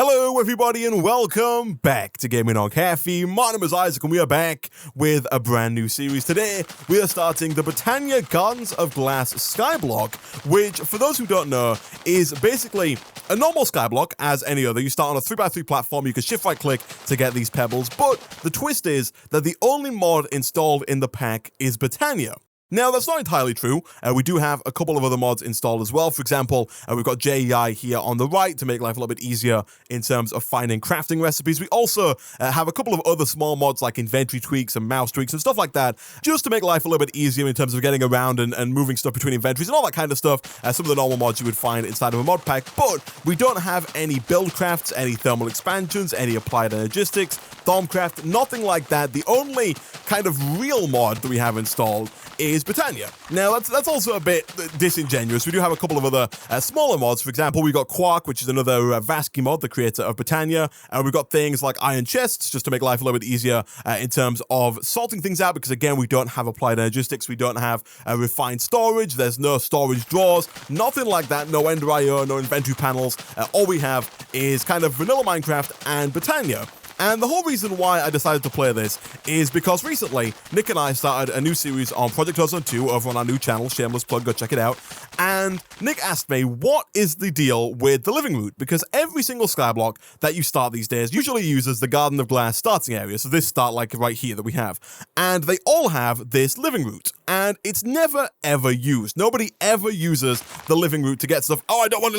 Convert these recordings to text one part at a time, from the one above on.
Hello everybody and welcome back to Gaming on Caffeine. My name is Isaac and we are back with a brand new series. Today we are starting the Botania Gardens of Glass Skyblock, which for those who don't know is basically a normal skyblock as any other. You start on a 3x3 platform, you can shift right click to get these pebbles, but the twist is that the only mod installed in the pack is Botania. Now, that's not entirely true. We do have a couple of other mods installed as well. For example, we've got JEI here on the right to make life a little bit easier in terms of finding crafting recipes. We also have a couple of other small mods like inventory tweaks and mouse tweaks and stuff like that, just to make life a little bit easier in terms of getting around and moving stuff between inventories and all that kind of stuff. Some of the normal mods you would find inside of a mod pack, but we don't have any build crafts, any thermal expansions, any applied energistics, Thermcraft, nothing like that. The only kind of real mod that we have installed is Botania. Now, that's also a bit disingenuous. We do have a couple of other smaller mods. For example, we've got Quark, which is another Vasky mod, the creator of Botania. And we've got things like iron chests, just to make life a little bit easier in terms of sorting things out, because again, we don't have applied energistics, we don't have refined storage, there's no storage drawers, nothing like that, no Ender IO, no inventory panels. All we have is kind of vanilla Minecraft and Botania. And the whole reason why I decided to play this is because recently, Nick and I started a new series on Project Ozone 2 over on our new channel, shameless plug, go check it out. And Nick asked me, what is the deal with the living route? Because every single skyblock that you start these days usually uses the Garden of Glass starting area. So this start like right here that we have. And they all have this living route. And it's never ever used. Nobody ever uses the living route to get stuff. Oh, I didn't want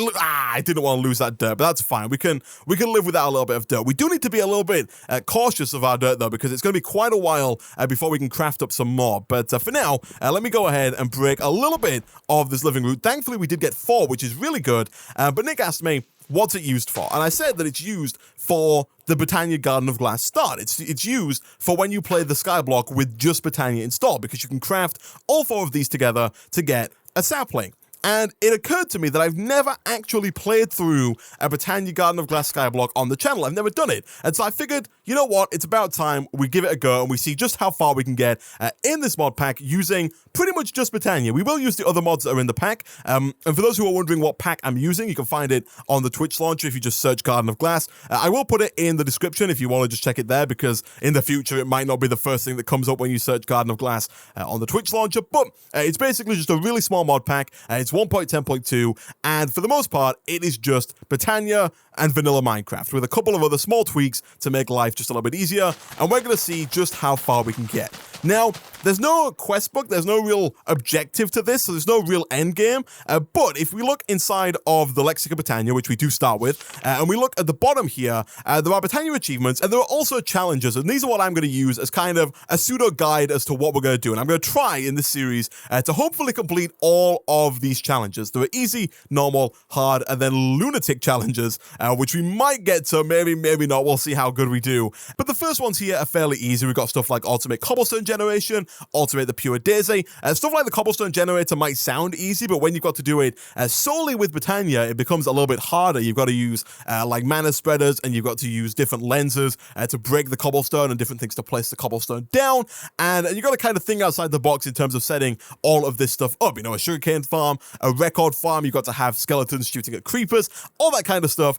to lose that dirt, but that's fine. We can live without a little bit of dirt. We do need to be a little bit cautious of our dirt though, because it's going to be quite a while before we can craft up some more. But for now, let me go ahead and break a little bit of this living route. Thankfully, we did get 4, which is really good. But Nick asked me, what's it used for? And I said that it's used for the Botania Garden of Glass start. It's used for when you play the skyblock with just Botania installed, because you can craft all 4 of these together to get a sapling. And it occurred to me that I've never actually played through a Botania Garden of Glass skyblock on the channel. I've never done it. And so I figured, you know what, it's about time we give it a go and we see just how far we can get in this mod pack using pretty much just Botania. We will use the other mods that are in the pack. And for those who are wondering what pack I'm using, you can find it on the Twitch launcher if you just search Garden of Glass. I will put it in the description if you want to just check it there, because in the future it might not be the first thing that comes up when you search Garden of Glass on the Twitch launcher. But it's basically just a really small mod pack. It's 1.10.2, and for the most part, it is just Botania and vanilla Minecraft with a couple of other small tweaks to make life just a little bit easier, and we're going to see just how far we can get. Now, there's no quest book, there's no real objective to this, so there's no real end game, but if we look inside of the Lexicon Botania, which we do start with, and we look at the bottom here, there are Botania achievements, and there are also challenges, and these are what I'm going to use as kind of a pseudo guide as to what we're going to do, and I'm going to try in this series to hopefully complete all of these challenges. There are easy, normal, hard, and then lunatic challenges, which we might get to, maybe not, we'll see how good we do. But the first ones here are fairly easy. We've got stuff like Ultimate Cobblestone Generation, Ultimate the Pure Daisy. Stuff like the Cobblestone Generator might sound easy, but when you've got to do it solely with Botania, it becomes a little bit harder. You've got to use like mana spreaders, and you've got to use different lenses to break the cobblestone and different things to place the cobblestone down. And you've got to kind of think outside the box in terms of setting all of this stuff up. You know, a sugarcane farm, a record farm, you've got to have skeletons shooting at creepers, all that kind of stuff.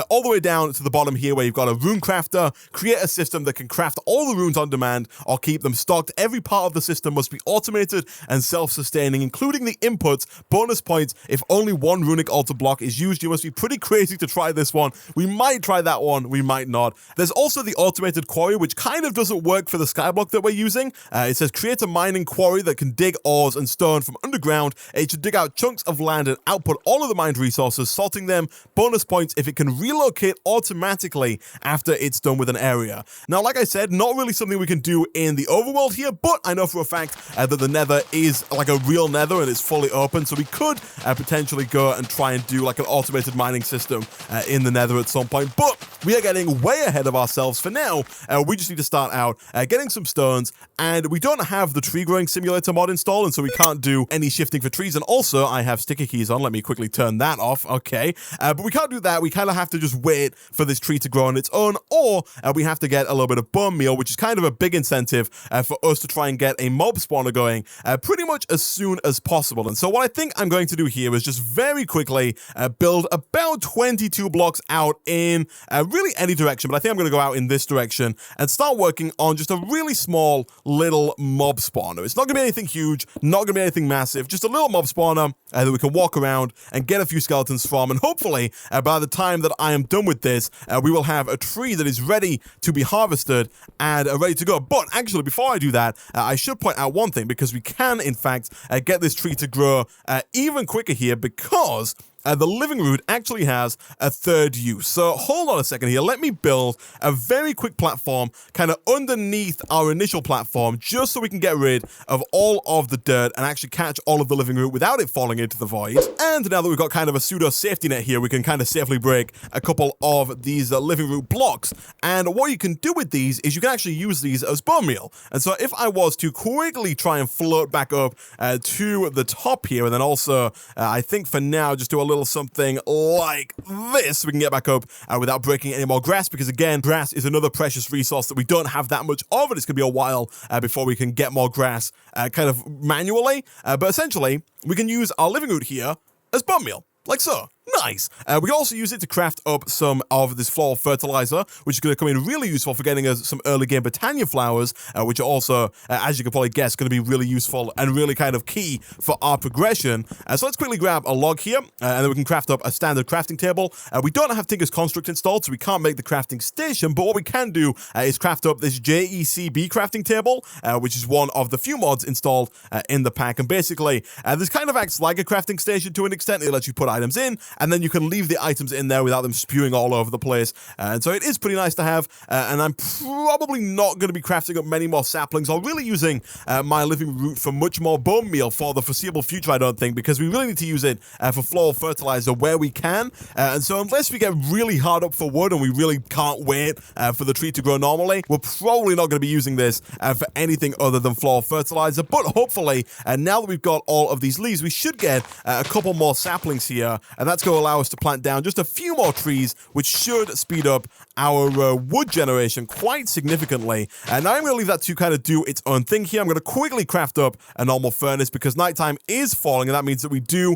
All the way down to the bottom here where you've got a rune crafter, create a system that can craft all the runes on demand or keep them stocked. Every part of the system must be automated and self-sustaining, including the inputs. Bonus points if only one runic altar block is used. You must be pretty crazy to try this one. We might try that one, we might not. There's also the automated quarry, which kind of doesn't work for the skyblock that we're using. It says create a mining quarry that can dig ores and stone from underground. It should dig out chunks of land and output all of the mined resources, sorting them. Bonus points if it can relocate automatically after it's done with an area. Now, like I said, not really something we can do in the overworld here, but I know for a fact that the nether is like a real nether and it's fully open, so we could potentially go and try and do like an automated mining system in the nether at some point. But we are getting way ahead of ourselves for now. We just need to start out getting some stones, and we don't have the tree growing simulator mod installed, and so we can't do any shifting for trees. And also, I have sticker keys on. Let me quickly turn that off. Okay, but we can't do that. We kind of have to just wait for this tree to grow on its own, or we have to get a little bit of bone meal, which is kind of a big incentive for us to try and get a mob spawner going pretty much as soon as possible. And so what I think I'm going to do here is just very quickly build about 22 blocks out in really any direction, but I think I'm going to go out in this direction and start working on just a really small little mob spawner. It's not going to be anything huge, not going to be anything massive, just a little mob spawner that we can walk around and get a few skeletons from, and hopefully by the time that I am done with this, we will have a tree that is ready to be harvested and ready to go. But actually, before I do that, I should point out one thing, because we can, in fact, get this tree to grow even quicker here, because the living root actually has a third use. So hold on a second here. Let me build a very quick platform kind of underneath our initial platform, just so we can get rid of all of the dirt and actually catch all of the living root without it falling into the void. And now that we've got kind of a pseudo safety net here, we can kind of safely break a couple of these living root blocks. And what you can do with these is you can actually use these as bone meal. And so if I was to quickly try and float back up to the top here, and then also I think for now just do a little something like this so we can get back up without breaking any more grass, because again, grass is another precious resource that we don't have that much of, and it's going to be a while before we can get more grass kind of manually, but essentially we can use our living root here as bone meal, like so. Nice. We can also use it to craft up some of this floral fertilizer, which is going to come in really useful for getting us some early game Botania flowers, which are also, as you can probably guess, going to be really useful and really kind of key for our progression. So let's quickly grab a log here, and then we can craft up a standard crafting table. We don't have Tinker's Construct installed, so we can't make the crafting station, but what we can do is craft up this JECB crafting table, which is one of the few mods installed in the pack. And basically, this kind of acts like a crafting station to an extent. It lets you put items in, and then you can leave the items in there without them spewing all over the place. And so it is pretty nice to have, and I'm probably not going to be crafting up many more saplings or really using my living root for much more bone meal for the foreseeable future, I don't think, because we really need to use it for floral fertilizer where we can. And so unless we get really hard up for wood and we really can't wait for the tree to grow normally, we're probably not going to be using this for anything other than floral fertilizer. But hopefully, now that we've got all of these leaves, we should get a couple more saplings here, and that's going to allow us to plant down just a few more trees, which should speed up our wood generation quite significantly. And I'm going to leave that to kind of do its own thing here. I'm going to quickly craft up a normal furnace because nighttime is falling, and that means that we do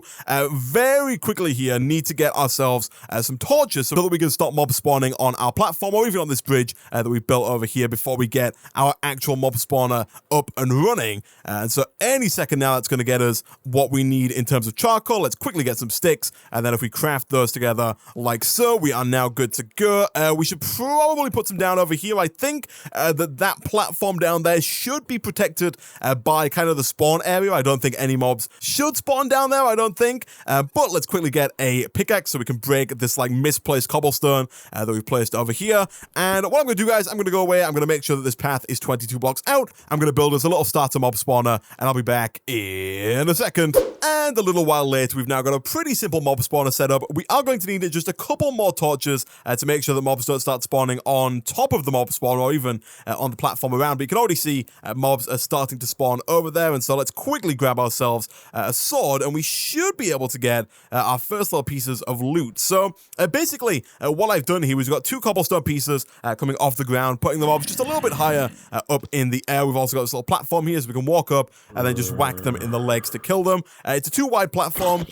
very quickly here need to get ourselves some torches so that we can stop mob spawning on our platform or even on this bridge that we built over here before we get our actual mob spawner up and running. And so any second now, that's going to get us what we need in terms of charcoal. Let's quickly get some sticks, and then if we craft those together like so, we are now good to go. We should probably put some down over here. I think that platform down there should be protected by kind of the spawn area. I don't think any mobs should spawn down there, I don't think. But let's quickly get a pickaxe so we can break this like misplaced cobblestone that we placed over here. And what I'm going to do, guys, I'm going to go away. I'm going to make sure that this path is 22 blocks out. I'm going to build us a little starter mob spawner, and I'll be back in a second. And a little while later, we've now got a pretty simple mob spawner set up. We are going to need just a couple more torches to make sure that mobs don't start spawning on top of the mob spawner or even on the platform around. But you can already see mobs are starting to spawn over there. And so let's quickly grab ourselves a sword, and we should be able to get our first little pieces of loot. So basically, what I've done here is we've got 2 cobblestone pieces coming off the ground, putting the mobs just a little bit higher up in the air. We've also got this little platform here so we can walk up and then just whack them in the legs to kill them. It's a 2-wide platform.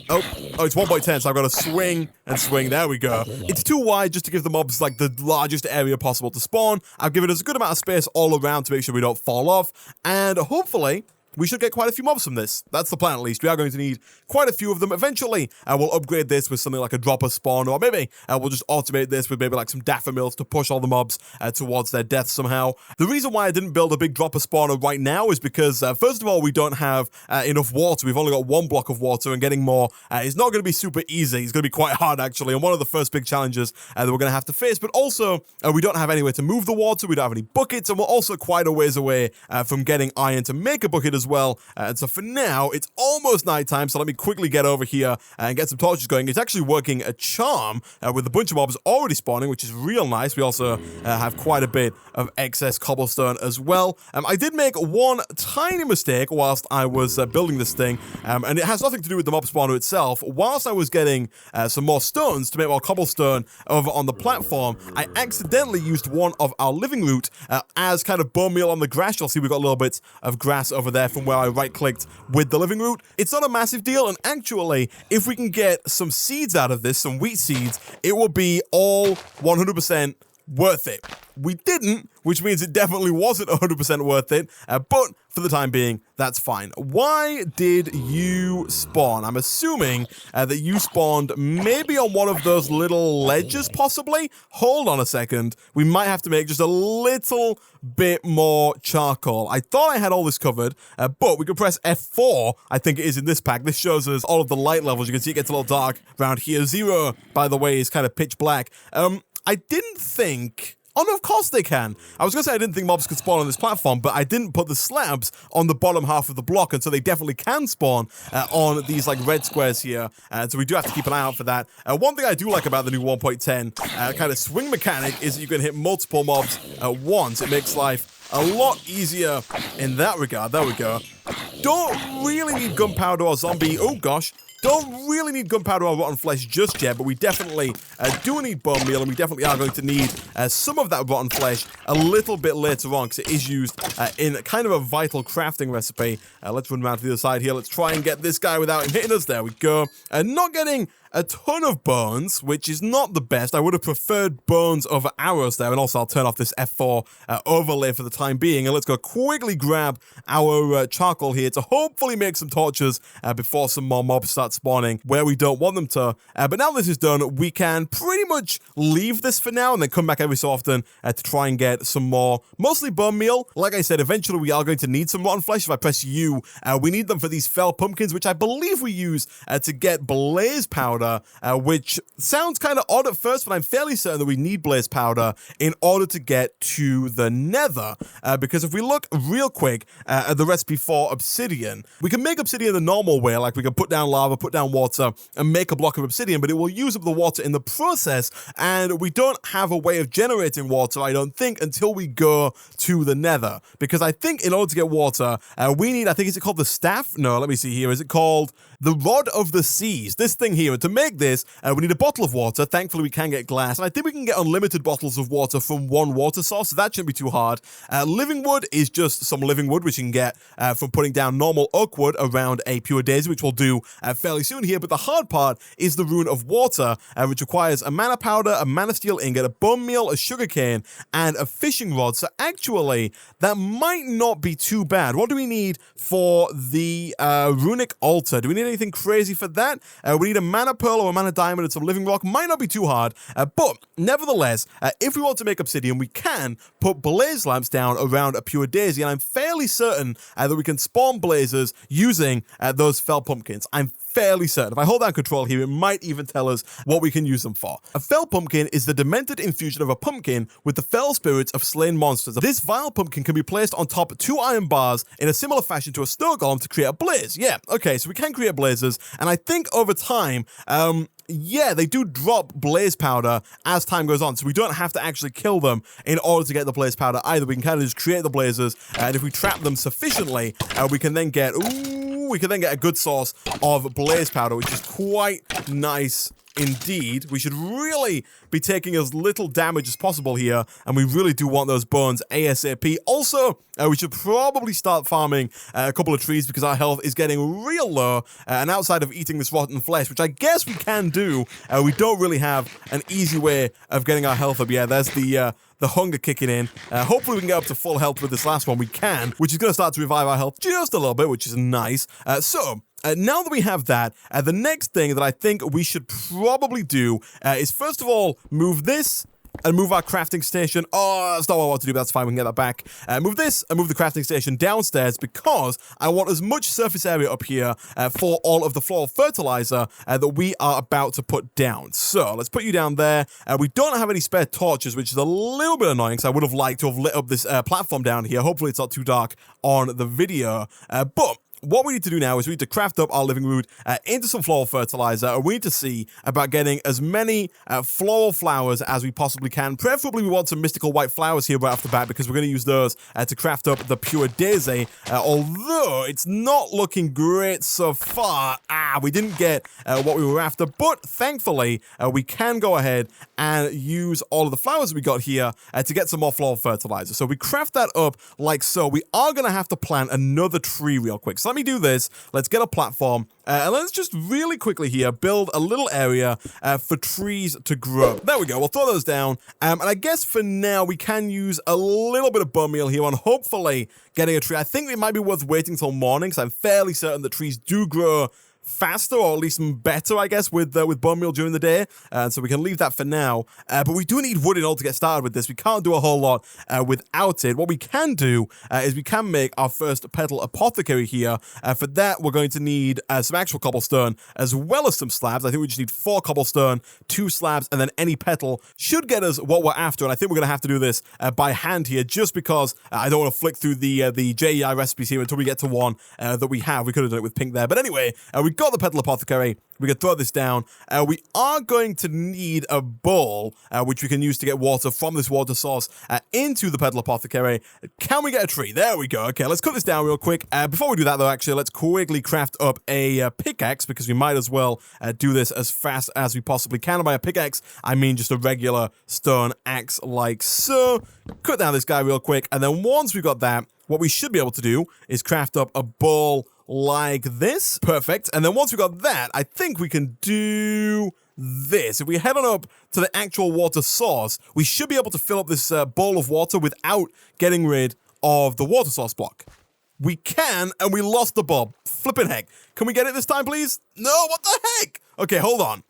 Oh, it's 1.10, so I've got to swing and swing. There we go. It's too wide just to give the mobs like the largest area possible to spawn. I've given us a good amount of space all around to make sure we don't fall off, and hopefully we should get quite a few mobs from this. That's the plan, at least. We are going to need quite a few of them. Eventually, we'll upgrade this with something like a dropper spawn, or maybe we'll just automate this with maybe like some daffodils to push all the mobs towards their death somehow. The reason why I didn't build a big dropper spawner right now is because, first of all, we don't have enough water. We've only got 1 block of water, and getting more is not going to be super easy. It's going to be quite hard, actually, and one of the first big challenges that we're going to have to face. But also, we don't have anywhere to move the water. We don't have any buckets, and we're also quite a ways away from getting iron to make a bucket as as well. And so for now, it's almost nighttime, so let me quickly get over here and get some torches going. It's actually working a charm with a bunch of mobs already spawning, which is real nice. We also have quite a bit of excess cobblestone as well. I did make one tiny mistake whilst I was building this thing, and it has nothing to do with the mob spawner itself. Whilst I was getting some more stones to make more cobblestone over on the platform, I accidentally used one of our living root as kind of bone meal on the grass. You'll see we've got a little bit of grass over there from where I right-clicked with the living root. It's not a massive deal, and actually, if we can get some seeds out of this, some wheat seeds, it will be all 100% worth it. We didn't, which means it definitely wasn't 100% worth it, but for the time being, that's fine. Why did you spawn? I'm assuming that you spawned maybe on one of those little ledges, possibly? Hold on a second. We might have to make just a little bit more charcoal. I thought I had all this covered, but we could press F4, I think it is in this pack. This shows us all of the light levels. You can see it gets a little dark around here. 0, by the way, is kind of pitch black. I didn't think... Oh, no, of course they can. I was going to say I didn't think mobs could spawn on this platform, but I didn't put the slabs on the bottom half of the block, and so they definitely can spawn on these, like, red squares here, and so we do have to keep an eye out for that. One thing I do like about the new 1.10 kind of swing mechanic is that you can hit multiple mobs at once. It makes life a lot easier in that regard. There we go. Don't really need gunpowder or zombie. Oh, gosh. Don't really need gunpowder or rotten flesh just yet, but we definitely do need bone meal, and we definitely are going to need some of that rotten flesh a little bit later on, because it is used in kind of a vital crafting recipe. Let's run around to the other side here. Let's try and get this guy without him hitting us. There we go. Not getting a ton of bones, which is not the best. I would have preferred bones over arrows there, and also I'll turn off this F4 overlay for the time being, and let's go quickly grab our charcoal here to hopefully make some torches before some more mobs start spawning where we don't want them to. But now this is done, we can pretty much leave this for now and then come back every so often to try and get some more, mostly bone meal. Like I said, eventually we are going to need some rotten flesh. If I press U, we need them for these fell pumpkins, which I believe we use to get blaze powder, which sounds kind of odd at first, but I'm fairly certain that we need blaze powder in order to get to the nether, because if we look real quick at the recipe for obsidian, we can make obsidian the normal way, like we can put down lava, put down water, and make a block of obsidian, but it will use up the water in the process, and we don't have a way of generating water, I don't think, until we go to the nether, because I think in order to get water, we need, I think, is it called the staff? No, let me see here. Is it called the Rod of the Seas? This thing here. And to make this, we need a bottle of water. Thankfully, we can get glass. And I think we can get unlimited bottles of water from one water source, so that shouldn't be too hard. Living wood is just some living wood, which you can get from putting down normal oak wood around a pure daisy, which we'll do fairly soon here. But the hard part is the rune of water, which requires a mana powder, a mana steel ingot, a bone meal, a sugarcane, and a fishing rod. So actually, that might not be too bad. What do we need for the runic altar? Do we need anything crazy for that? We need a mana pearl or a mana diamond and some living rock. Might not be too hard, but nevertheless, if we want to make obsidian, we can put blaze lamps down around a pure daisy, and I'm fairly certain that we can spawn blazes using those fell pumpkins. I'm fairly certain. If I hold down control here, it might even tell us what we can use them for. A fell pumpkin is the demented infusion of a pumpkin with the fell spirits of slain monsters. This vile pumpkin can be placed on top of 2 iron bars in a similar fashion to a snow golem to create a blaze. Yeah, okay, so we can create blazes, and I think over time, yeah, they do drop blaze powder as time goes on, so we don't have to actually kill them in order to get the blaze powder either. We can kind of just create the blazes, and if we trap them sufficiently, we can then get, a good source of blaze powder, which is quite nice indeed. We should really be taking as little damage as possible here, and we really do want those bones ASAP. Also, we should probably start farming a couple of trees because our health is getting real low, and outside of eating this rotten flesh, which I guess we can do, we don't really have an easy way of getting our health up. Yeah, there's the hunger kicking in. Hopefully we can get up to full health with this last one. We can, which is going to start to revive our health just a little bit, which is nice. Now that we have that, the next thing that I think we should probably do is, first of all, move this and move our crafting station. Oh, that's not what I want to do, but that's fine. We can get that back. Move this and move the crafting station downstairs because I want as much surface area up here for all of the floral fertilizer that we are about to put down. So let's put you down there. We don't have any spare torches, which is a little bit annoying because I would have liked to have lit up this platform down here. Hopefully it's not too dark on the video. But what we need to do now is we need to craft up our living root into some floral fertilizer, and we need to see about getting as many floral flowers as we possibly can. Preferably, we want some mystical white flowers here right off the bat because we're going to use those to craft up the pure daisy, although it's not looking great so far. We didn't get what we were after, but thankfully, we can go ahead and use all of the flowers we got here to get some more floral fertilizer. So we craft that up like so. We are going to have to plant another tree real quick. So let me do this. Let's get a platform and let's just really quickly here build a little area for trees to grow. There we go. We'll throw those down. And I guess for now we can use a little bit of bone meal here on hopefully getting a tree. I think it might be worth waiting till morning because I'm fairly certain that trees do grow faster, or at least better, I guess, with bone meal during the day. So we can leave that for now. But we do need wood in order to get started with this. We can't do a whole lot without it. What we can do is we can make our first petal apothecary here. For that, we're going to need some actual cobblestone as well as some slabs. I think we just need 4 cobblestone, 2 slabs, and then any petal should get us what we're after. And I think we're going to have to do this by hand here just because I don't want to flick through the JEI recipes here until we get to one that we have. We could have done it with pink there. But anyway, we got the petal apothecary. We can throw this down. We are going to need a bowl, which we can use to get water from this water source into the petal apothecary. Can we get a tree? There we go. Okay, let's cut this down real quick. Before we do that, though, actually, let's quickly craft up a pickaxe because we might as well do this as fast as we possibly can. And by a pickaxe, I mean just a regular stone axe like so. Cut down this guy real quick. And then once we've got that, what we should be able to do is craft up a bowl like this. Perfect. And then once we got that, I think we can do this. If we head on up to the actual water source, we should be able to fill up this bowl of water without getting rid of the water source block. We can, and we lost the bowl. Flippin' heck. Can we get it this time, please? No, what the heck? Okay, hold on.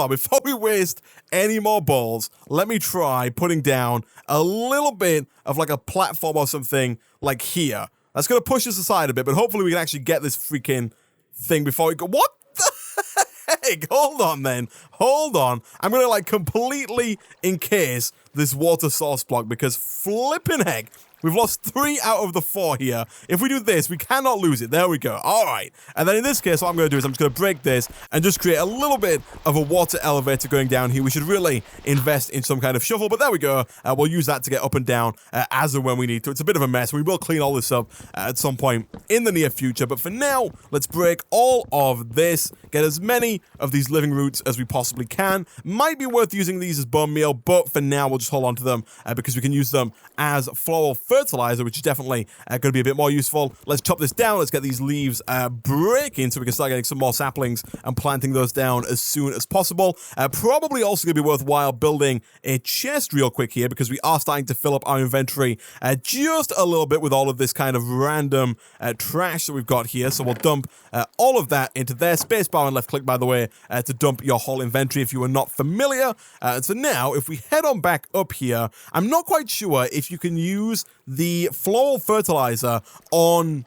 Before we waste any more balls, let me try putting down a little bit of like a platform or something like here. That's going to push us aside a bit, but hopefully we can actually get this freaking thing before we go. What the heck? Hold on, then. Hold on. I'm going to like completely encase this water source block because flipping heck. We've lost 3 out of the 4 here. If we do this, we cannot lose it. There we go. All right. And then in this case, what I'm going to do is I'm just going to break this and just create a little bit of a water elevator going down here. We should really invest in some kind of shovel, but there we go. We'll use that to get up and down as and when we need to. It's a bit of a mess. We will clean all this up at some point in the near future. But for now, let's break all of this, get as many of these living roots as we possibly can. Might be worth using these as bone meal, but for now, we'll just hold on to them because we can use them as floral fertilizer, which is definitely going to be a bit more useful. Let's chop this down. Let's get these leaves breaking so we can start getting some more saplings and planting those down as soon as possible. Probably also going to be worthwhile building a chest real quick here because we are starting to fill up our inventory just a little bit with all of this kind of random trash that we've got here. So we'll dump all of that into there. Spacebar and left click, by the way, to dump your whole inventory if you are not familiar. So now, if we head on back up here, I'm not quite sure if you can use the floral fertilizer on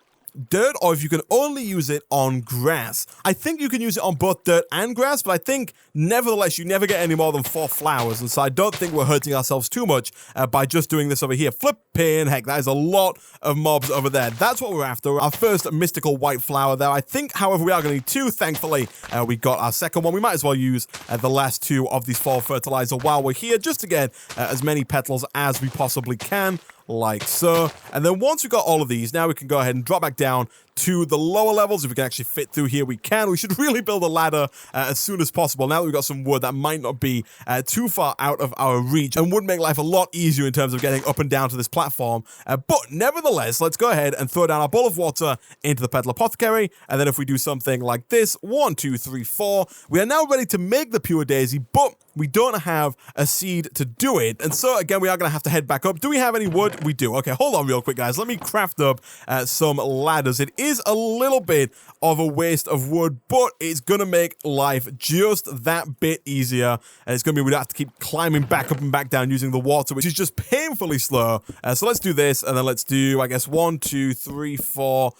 dirt or if you can only use it on grass. I think you can use it on both dirt and grass, but I think nevertheless you never get any more than 4 flowers, and so I don't think we're hurting ourselves too much by just doing this over here. Flipping heck, that is a lot of mobs over there. That's what we're after. Our first mystical white flower there. I think, however, we are going to need 2. Thankfully, we got our second one. We might as well use the last 2 of these floral fertilizer while we're here just to get as many petals as we possibly can. Like so. And then once we've got all of these, now we can go ahead and drop back down to the lower levels. If we can actually fit through here, we can. We should really build a ladder as soon as possible. Now that we've got some wood, that might not be too far out of our reach and would make life a lot easier in terms of getting up and down to this platform. But nevertheless, let's go ahead and throw down our bowl of water into the petal apothecary. And then if we do something like this, 1, 2, 3, 4, we are now ready to make the pure daisy, but we don't have a seed to do it. And so again, we are going to have to head back up. Do we have any wood? We do. Okay, hold on real quick, guys. Let me craft up some ladders. It is is a little bit of a waste of wood, but it's going to make life just that bit easier. And it's going to be, we don't have to keep climbing back up and back down using the water, which is just painfully slow. So let's do this, and then let's do, I guess, 1, 2, 3, 4...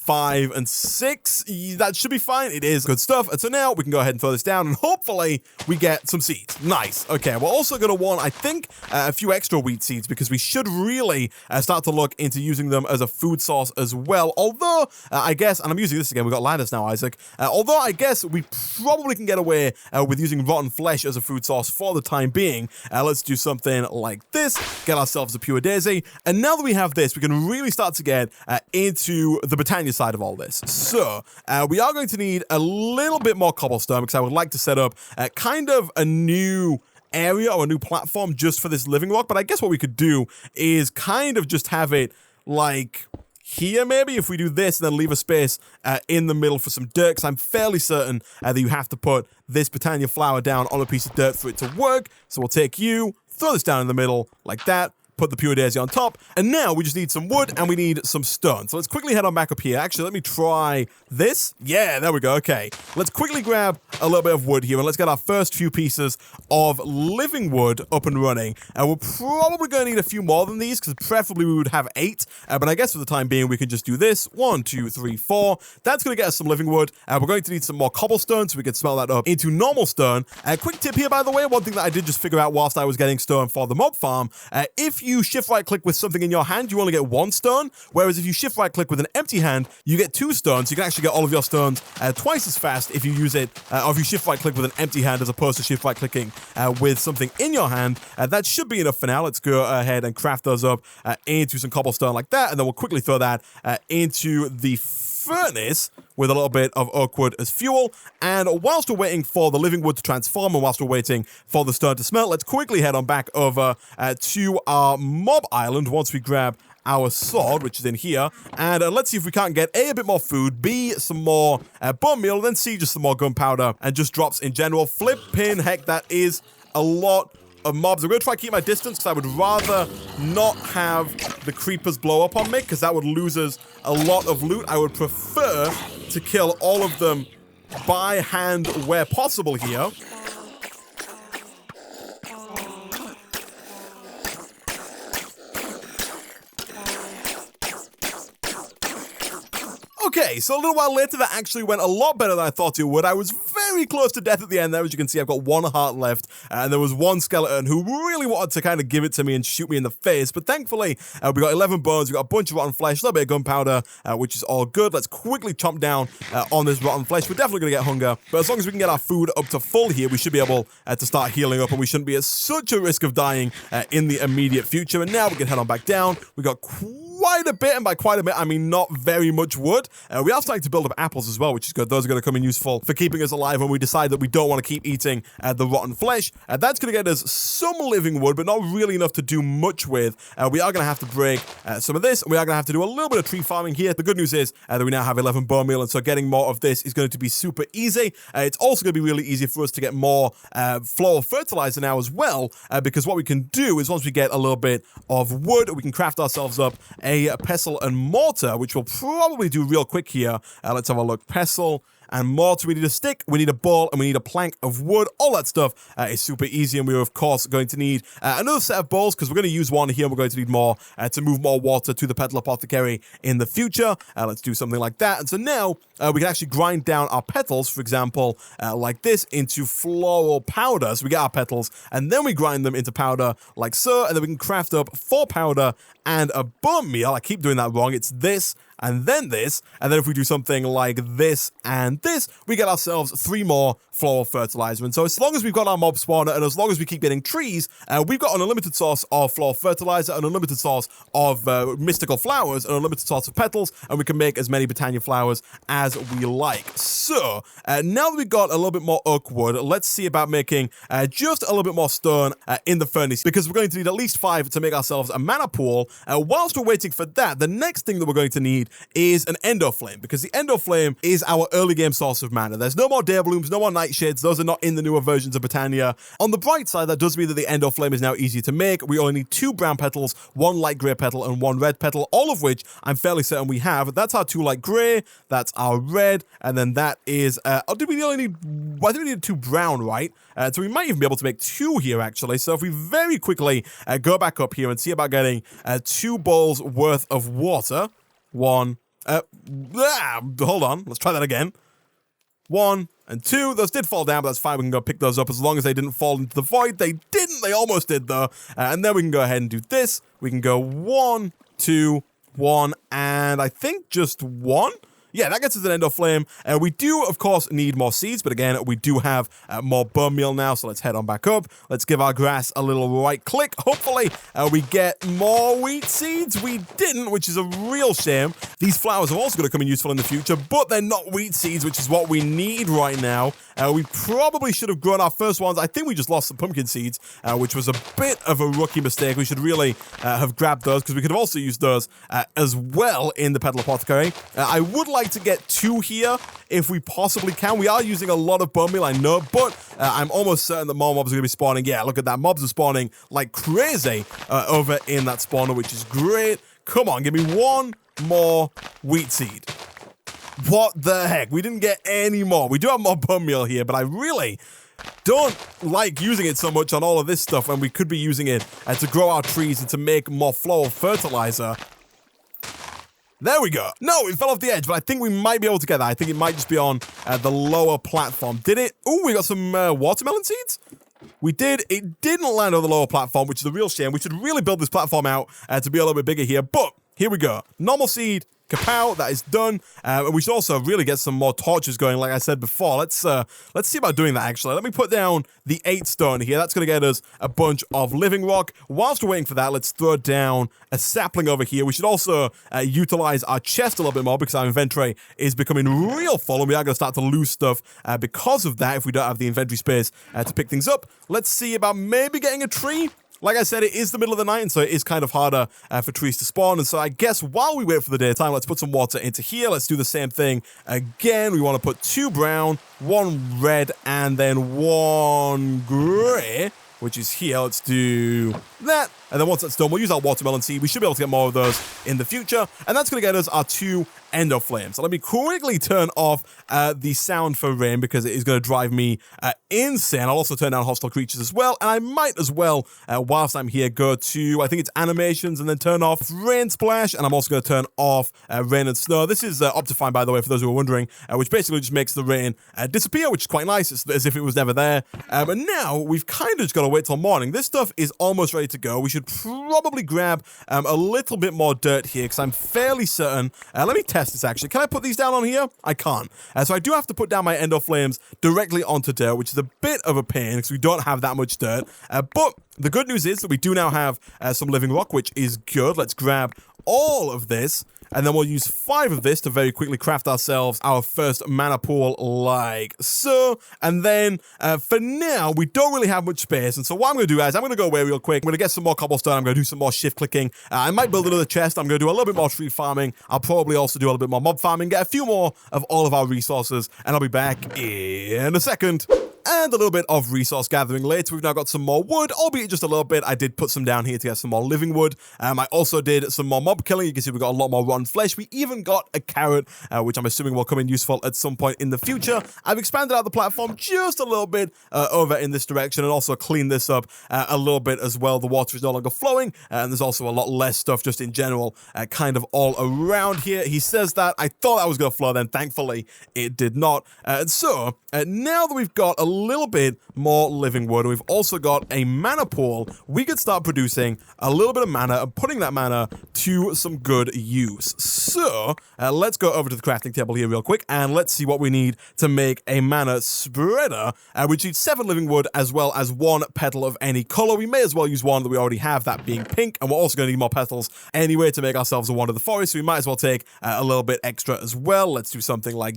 5 and 6. That should be fine. It is good stuff. And so now we can go ahead and throw this down, and hopefully we get some seeds. Nice. Okay, we're also going to want, I think, a few extra wheat seeds, because we should really start to look into using them as a food source as well. Although, I guess, and I'm using this again, we've got ladders now, Isaac. Although I guess we probably can get away with using rotten flesh as a food source for the time being. Let's do something like this. Get ourselves a pure daisy. And now that we have this, we can really start to get into the Botania side of all this. So we are going to need a little bit more cobblestone, because I would like to set up kind of a new area or a new platform just for this living rock. But I guess what we could do is kind of just have it like here, maybe, if we do this and then leave a space in the middle for some dirt, because I'm fairly certain that you have to put this Botania flower down on a piece of dirt for it to work. So we'll take you, throw this down in the middle like that, put the pure daisy on top, and now we just need some wood and we need some stone. So let's quickly head on back up here. Actually, let me try this. Yeah, there we go. Okay, let's quickly grab a little bit of wood here, and let's get our first few pieces of living wood up and running. And we're probably going to need a few more than these, because preferably we would have 8, but I guess for the time being we can just do this. 1, 2, 3, 4. That's going to get us some living wood. We're going to need some more cobblestone, so we can smelt that up into normal stone. Quick tip here, by the way, one thing that I did just figure out whilst I was getting stone for the mob farm, if you shift right click with something in your hand, you only get 1 stone, whereas if you shift right click with an empty hand, you get 2 stones. So you can actually get all of your stones twice as fast if you use it, or if you shift right click with an empty hand as opposed to shift right clicking with something in your hand. That should be enough for now. Let's go ahead and craft those up into some cobblestone like that, and then we'll quickly throw that into the furnace with a little bit of oak wood as fuel. And whilst we're waiting for the living wood to transform, and whilst we're waiting for the stone to smelt, let's quickly head on back over to our mob island once we grab our sword, which is in here, and let's see if we can't get A, bit more food, B, some more bone meal, then C, just some more gunpowder and just drops in general. Flippin' heck, that is a lot of mobs. I'm going to try to keep my distance, because I would rather not have the creepers blow up on me, because that would lose us a lot of loot. I would prefer to kill all of them by hand where possible here. Okay, so a little while later, that actually went a lot better than I thought it would. I was very close to death at the end there. As you can see, I've got 1 heart left, and there was 1 skeleton who really wanted to kind of give it to me and shoot me in the face. But thankfully, we got 11 bones, we got a bunch of rotten flesh, a little bit of gunpowder, which is all good. Let's quickly chomp down on this rotten flesh. We're definitely going to get hunger, but as long as we can get our food up to full here, we should be able to start healing up, and we shouldn't be at such a risk of dying in the immediate future. And now we can head on back down. We got quite a bit, and by quite a bit, I mean not very much wood. We are starting to build up apples as well, which is good. Those are going to come in useful for keeping us alive when we decide that we don't want to keep eating the rotten flesh. That's going to get us some living wood, but not really enough to do much with. We are going to have to break some of this, and we are going to have to do a little bit of tree farming here. The good news is that we now have 11 bone meal, and so getting more of this is going to be super easy. It's also going to be really easy for us to get more floral fertilizer now as well, because what we can do is once we get a little bit of wood, we can craft ourselves up a pestle and mortar, which we'll probably do real quick here. Let's have a look. Pestle and mortar. We need a stick, we need a bowl, and we need a plank of wood. All that stuff is super easy, and we're, of course, going to need another set of bowls, because we're going to use one here, and we're going to need more to move more water to the petal apothecary in the future. Let's do something like that. And so now we can actually grind down our petals, for example, like this, into floral powder. So we get our petals, and then we grind them into powder like so, and then we can craft up 4 powder and a bone meal. I keep doing that wrong. It's this, and then this, and then if we do something like this and this, we get ourselves 3 more floral fertilizer. And so as long as we've got our mob spawner, and as long as we keep getting trees, we've got an unlimited source of floral fertilizer, an unlimited source of mystical flowers, an unlimited source of petals, and we can make as many Botania flowers as we like. So now that we've got a little bit more oak wood, let's see about making just a little bit more stone in the furnace, because we're going to need at least 5 to make ourselves a mana pool. Whilst we're waiting for that, the next thing that we're going to need need is an endo flame, because the endo flame is our early game source of mana. There's no more day blooms, no more nightshades. Those are not in the newer versions of Botania. On the bright side, that does mean that the endo flame is now easier to make. We only need 2 brown petals, 1 light gray petal, and 1 red petal, all of which I'm fairly certain we have. That's our 2 light gray, that's our red, and then that is, did we only need, I think we needed 2 brown, right? So we might even be able to make 2 here, actually. So if we very quickly go back up here and see about getting 2 bowls worth of water. 1, hold on, let's try that again. 1 and 2, those did fall down, but that's fine. We can go pick those up as long as they didn't fall into the void. They didn't, they almost did though. And then we can go ahead and do this. We can go 1, 2, 1, and I think just 1. Yeah, that gets us an endo flame. We do, of course, need more seeds, but again, we do have more bone meal now, so let's head on back up. Let's give our grass a little right click. Hopefully, we get more wheat seeds. We didn't, which is a real shame. These flowers are also going to come in useful in the future, but they're not wheat seeds, which is what we need right now. We probably should have grown our first ones. I think we just lost some pumpkin seeds, which was a bit of a rookie mistake. We should really have grabbed those, because we could have also used those as well in the Petal Apothecary. I would like to get 2 here if we possibly can. We are using a lot of bone meal, I know, but I'm almost certain that more mobs are going to be spawning. Yeah, look at that. Mobs are spawning like crazy over in that spawner, which is great. Come on, give me 1 more wheat seed. What the heck? We didn't get any more. We do have more bone meal here, but I really don't like using it so much on all of this stuff when we could be using it to grow our trees and to make more floral fertilizer. There we go. No, it fell off the edge, but I think we might be able to get that. I think it might just be on the lower platform. Did it? Oh, we got some watermelon seeds? We did. It didn't land on the lower platform, which is a real shame. We should really build this platform out to be a little bit bigger here, but here we go. Normal seed. Kapow, that is done. And we should also really get some more torches going, like I said before. Let's see about doing that, actually. Let me put down the 8 stone here. That's going to get us a bunch of living rock. Whilst we're waiting for that, let's throw down a sapling over here. We should also utilize our chest a little bit more, because our inventory is becoming real full, and we are going to start to lose stuff because of that if we don't have the inventory space to pick things up. Let's see about maybe getting a tree. Like I said, it is the middle of the night, and so it is kind of harder for trees to spawn. And so I guess while we wait for the daytime, let's put some water into here. Let's do the same thing again. We want to put 2 brown, 1 red, and then 1 gray, which is here. Let's do that. And then once that's done, we'll use our watermelon seed. We should be able to get more of those in the future. And that's going to get us our 2 endo flames. So let me quickly turn off the sound for rain, because it is going to drive me insane. I'll also turn down hostile creatures as well. And I might as well, whilst I'm here, go to, I think it's animations, and then turn off rain splash. And I'm also going to turn off rain and snow. This is Optifine, by the way, for those who are wondering, which basically just makes the rain disappear, which is quite nice. It's as if it was never there. But now we've kind of just got to wait till morning. This stuff is almost ready to go. We should probably grab a little bit more dirt here, because I'm fairly certain. Let me test this, actually. Can I put these down on here? I can't. So I do have to put down my endo flames directly onto dirt, which is a bit of a pain, because we don't have that much dirt. But the good news is that we do now have some living rock, which is good. Let's grab all of this. And then we'll use 5 of this to very quickly craft ourselves our first mana pool, like so. And then, for now, we don't really have much space. And so what I'm going to do, guys, I'm going to go away real quick. I'm going to get some more cobblestone. I'm going to do some more shift clicking. I might build another chest. I'm going to do a little bit more tree farming. I'll probably also do a little bit more mob farming, get a few more of all of our resources. And I'll be back in a second. And a little bit of resource gathering later. We've now got some more wood, albeit just a little bit. I did put some down here to get some more living wood. I also did some more mob killing. You can see we got a lot more rotten flesh. We even got a carrot, which I'm assuming will come in useful at some point in the future. I've expanded out the platform just a little bit over in this direction, and also cleaned this up a little bit as well. The water is no longer flowing, and there's also a lot less stuff just in general kind of all around here. He says that. I thought that was going to flow then. Thankfully, it did not. And so, now that we've got a little bit more living wood, we've also got a mana pool, we could start producing a little bit of mana and putting that mana to some good use. So let's go over to the crafting table here real quick, and let's see what we need to make a mana spreader. We need 7 living wood as well as 1 petal of any color. We may as well use one that we already have, that being pink, and we're also going to need more petals anyway to make ourselves a wand of the forest, so we might as well take a little bit extra as well. Let's do something like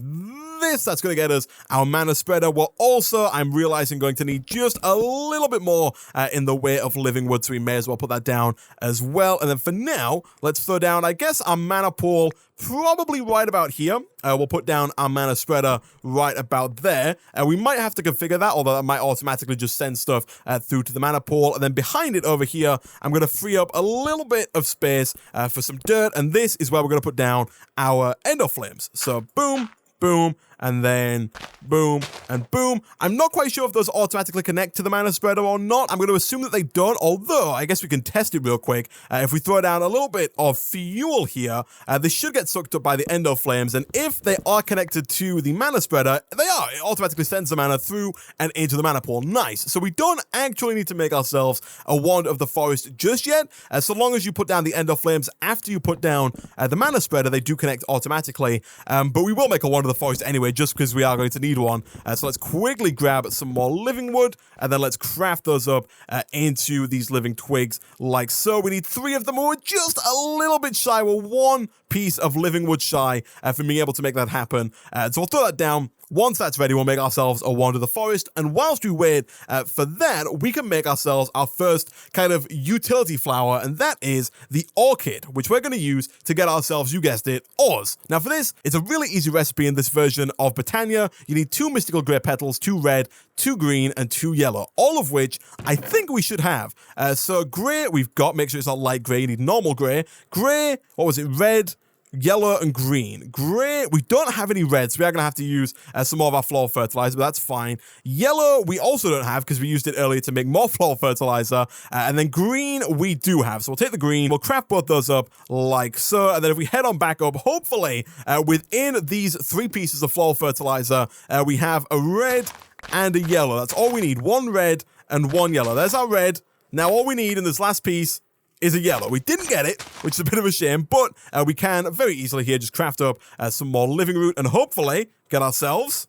this. That's going to get us our mana spreader. We'll also, However, I'm realizing going to need just a little bit more in the way of living wood, so we may as well put that down as well. And then for now, let's throw down, I guess, our mana pool probably right about here. We'll put down our mana spreader right about there. We might have to configure that, although that might automatically just send stuff through to the mana pool. And then behind it over here, I'm going to free up a little bit of space for some dirt. And this is where we're going to put down our ender flames. So boom, boom, and then boom and boom. I'm not quite sure if those automatically connect to the mana spreader or not. I'm going to assume that they don't, although I guess we can test it real quick. If we throw down a little bit of fuel here, they should get sucked up by the endo flames, and if they are connected to the mana spreader, they are. It automatically sends the mana through and into the mana pool. Nice. So we don't actually need to make ourselves a wand of the forest just yet. So long as you put down the endo flames after you put down the mana spreader, they do connect automatically. But we will make a wand of the forest anyway, just because we are going to need one. So let's quickly grab some more living wood, and then let's craft those up into these living twigs like so. We need 3 of them. We're just a little bit shy. We're 1 piece of living wood shy from being able to make that happen. So we'll throw that down. Once that's ready, we'll make ourselves a wand of the forest, and whilst we wait for that, we can make ourselves our first kind of utility flower, and that is the orchid, which we're going to use to get ourselves, you guessed it, ores. Now for this, it's a really easy recipe in this version of Botania. You need 2 mystical grey petals, 2 red, 2 green, and 2 yellow, all of which I think we should have. So grey, we've got, make sure it's not light grey, you need normal grey. Grey, what was it, red, yellow, and green. Grey, we don't have any reds, so we are going to have to use some more of our floral fertilizer, but that's fine. Yellow, we also don't have because we used it earlier to make more floral fertilizer. And then green, we do have. So we'll take the green, we'll craft both those up like so, and then if we head on back up, hopefully within these 3 pieces of floral fertilizer, we have a red and a yellow. That's all we need. 1 red and 1 yellow. There's our red. Now all we need in this last piece is a yellow. We didn't get it, which is a bit of a shame, but we can very easily here just craft up some more living root and hopefully get ourselves,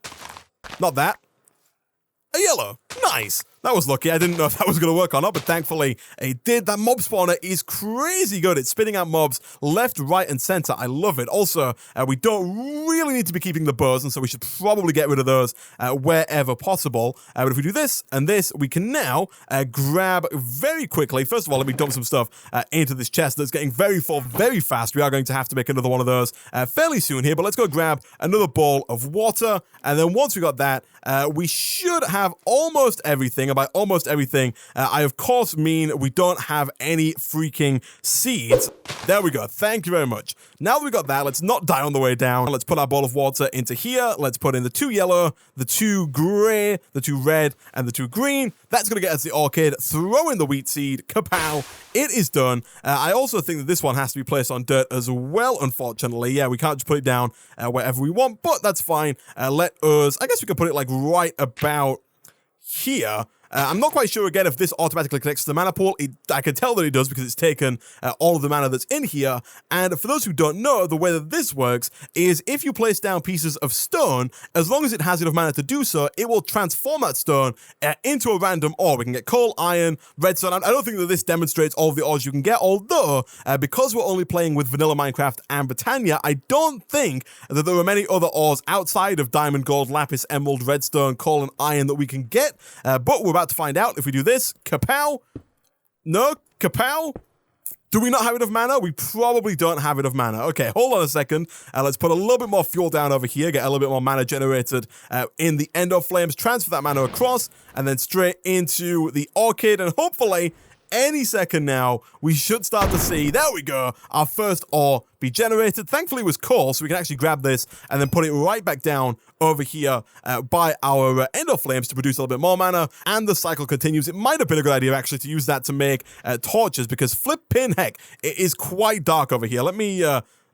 not that, a yellow. Nice. That was lucky. I didn't know if that was going to work or not, but thankfully it did. That mob spawner is crazy good. It's spitting out mobs left, right, and center. I love it. Also, we don't really need to be keeping the bows, and so we should probably get rid of those wherever possible. But if we do this and this, we can now grab very quickly. First of all, let me dump some stuff into this chest that's getting very full very fast. We are going to have to make another one of those fairly soon here, but let's go grab another bowl of water, and then once we got that, we should have almost everything. And by almost everything, I of course mean we don't have any freaking seeds. There we go. Thank you very much. Now that we got that, let's not die on the way down. Let's put our bowl of water into here. Let's put in the 2 yellow, the 2 gray, the 2 red, and the 2 green. That's going to get us the orchid. Throw in the wheat seed. Kapow. It is done. I also think that this one has to be placed on dirt as well, unfortunately. Yeah, we can't just put it down wherever we want, but that's fine. Let us, I guess we could put it like right about here. I'm not quite sure again if this automatically connects to the mana pool. I can tell that it does because it's taken all of the mana that's in here. And for those who don't know, the way that this works is if you place down pieces of stone, as long as it has enough mana to do so, it will transform that stone into a random ore. We can get coal, iron, redstone. I don't think that this demonstrates all of the ores you can get, although because we're only playing with vanilla Minecraft and Botania, I don't think that there are many other ores outside of diamond, gold, lapis, emerald, redstone, coal, and iron that we can get. But we're about to find out if we do this. Kapow. No, kapow. Do we not have enough mana? We probably don't have enough mana. Okay, hold on a second. Let's put a little bit more fuel down over here, get a little bit more mana generated in the ender flames, transfer that mana across, and then straight into the orchid, and hopefully any second now, we should start to see, there we go, our first ore be generated. Thankfully it was coal, so we can actually grab this and then put it right back down over here by our ender flames to produce a little bit more mana, and the cycle continues. It might have been a good idea actually to use that to make torches, because flippin' heck, it is quite dark over here. Let me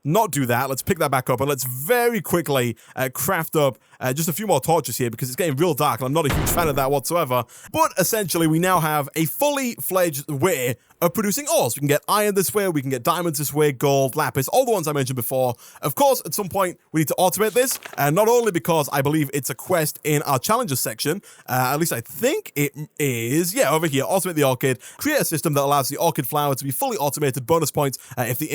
not do that. Let's pick that back up, and let's very quickly craft up just a few more torches here, because it's getting real dark and I'm not a huge fan of that whatsoever. But essentially we now have a fully fledged way of producing ores. We can get iron this way, we can get diamonds this way, gold, lapis, all the ones I mentioned before. Of course, at some point we need to automate this, and not only because I believe it's a quest in our challenges section, at least I think it is, yeah, over here, automate the orchid, create a system that allows the orchid flower to be fully automated, bonus points if the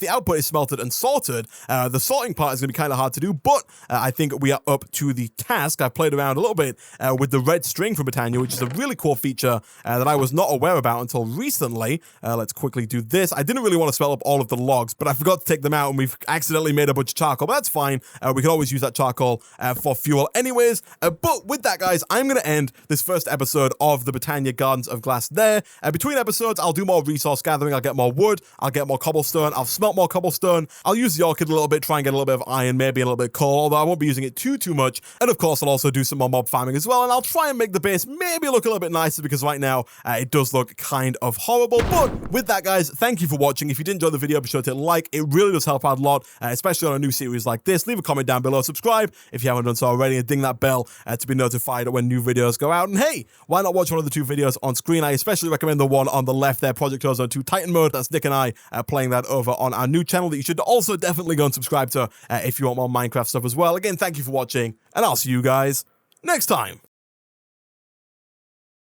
output is smelted and sorted. The sorting part is going to be kind of hard to do, but I think we are up to the task. I've played around a little bit with the red string from Botania, which is a really cool feature that I was not aware about until recently. Let's quickly do this. I didn't really want to smelt up all of the logs, but I forgot to take them out, and we've accidentally made a bunch of charcoal, but that's fine. We can always use that charcoal for fuel anyways. But with that, guys, I'm going to end this first episode of the Botania Gardens of Glass there. Between episodes, I'll do more resource gathering. I'll get more wood. I'll get more cobblestone. I'll smelt more cobblestone. I'll use the orchid a little bit, try and get a little bit of iron, maybe a little bit of coal, although I won't be using it too much. And of course, I'll also do some more mob farming as well, and I'll try and make the base maybe look a little bit nicer, because right now it does look kind of horrible. But with that, guys, thank you for watching. If you did enjoy the video, be sure to hit like. It really does help out a lot, especially on a new series like this. Leave a comment down below, subscribe if you haven't done so already, and ding that bell to be notified when new videos go out. And hey, why not watch one of the two videos on screen? I especially recommend the one on the left there, Project Ozone 2 Titan Mode. That's Nick and I playing that over on our new channel that you should also definitely go and subscribe to if you want more Minecraft stuff as well. Again, thank you for watching, and I'll see you guys next time.